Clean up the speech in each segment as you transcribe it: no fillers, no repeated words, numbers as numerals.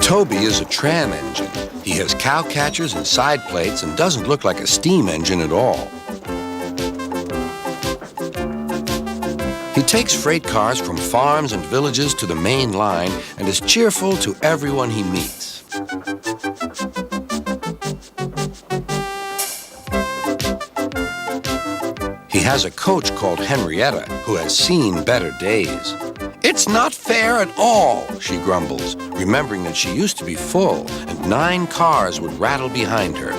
Toby is a tram engine. He has cow catchers and side plates and doesn't look like a steam engine at all. He takes freight cars from farms and villages to the main line and is cheerful to everyone he meets. He has a coach called Henrietta who has seen better days. "It's not fair at all," she grumbles, remembering that she used to be full and 9 cars would rattle behind her.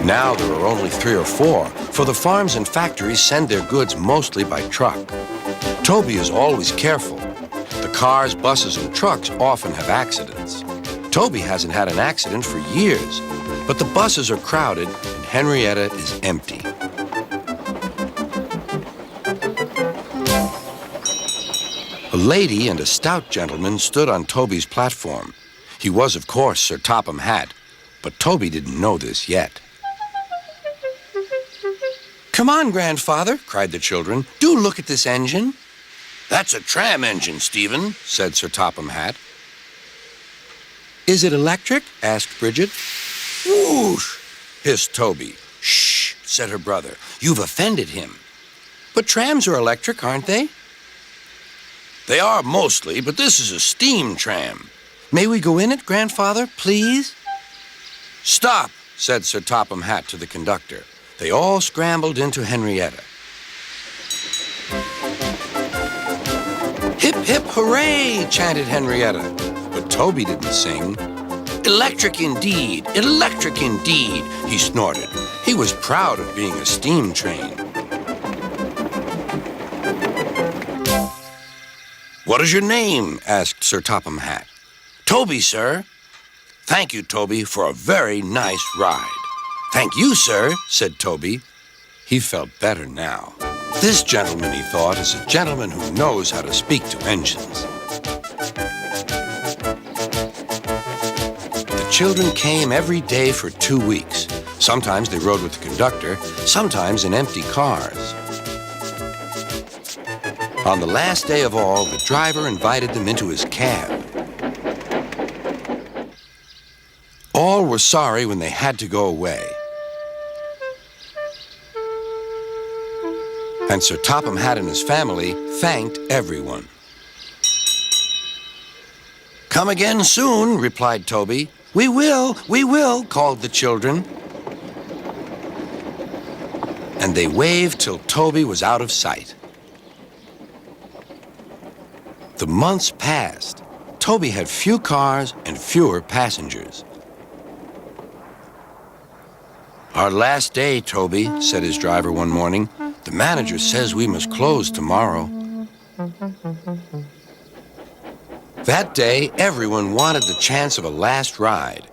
Now there are only 3 or 4, for the farms and factories send their goods mostly by truck. Toby is always careful. The cars, buses, and trucks often have accidents. Toby hasn't had an accident for years, but the buses are crowded and Henrietta is empty. A lady and a stout gentleman stood on Toby's platform. He was, of course, Sir Topham Hatt, but Toby didn't know this yet. "Come on, grandfather," cried the children. "Do look at this engine." "That's a tram engine, Stephen," said Sir Topham Hatt. "Is it electric?" asked Bridget. "Whoosh!" hissed Toby. "Shh," said her brother. "You've offended him." "But trams are electric, aren't they?" "They are mostly, but this is a steam tram." "May we go in it, grandfather, please?" "Stop," said Sir Topham Hatt to the conductor. They all scrambled into Henrietta. "Hip, hip, hooray!" chanted Henrietta. But Toby didn't sing. "Electric indeed, electric indeed," he snorted. He was proud of being a steam train. "What is your name?" asked Sir Topham Hatt. "Toby, sir." "Thank you, Toby, for a very nice ride." "Thank you, sir," said Toby. He felt better now. This gentleman, he thought, is a gentleman who knows how to speak to engines. The children came every day for 2 weeks. Sometimes they rode with the conductor, sometimes in empty cars. On the last day of all, the driver invited them into his cab. All were sorry when they had to go away. And Sir Topham Hatt and his family thanked everyone. "Come again soon," replied Toby. We will," called the children. And they waved till Toby was out of sight. The months passed. Toby had few cars and fewer passengers. "Our last day, Toby," said his driver one morning. "The manager says we must close tomorrow." That day, everyone wanted the chance of a last ride.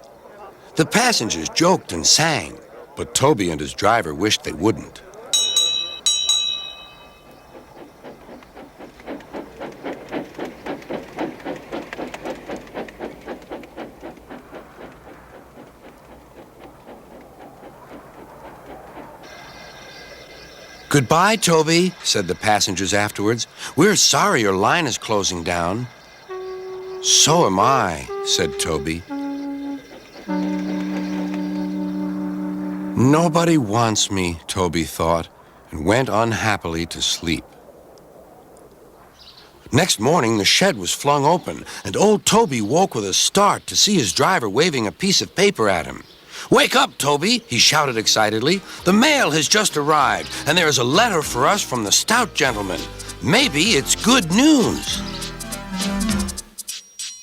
The passengers joked and sang, but Toby and his driver wished they wouldn't. "Goodbye, Toby," said the passengers afterwards. "We're sorry your line is closing down." "So am I," said Toby. Nobody wants me, Toby thought, and went unhappily to sleep. Next morning, the shed was flung open, and old Toby woke with a start to see his driver waving a piece of paper at him. "Wake up, Toby," he shouted excitedly. "The mail has just arrived, and there is a letter for us from the stout gentleman. Maybe it's good news."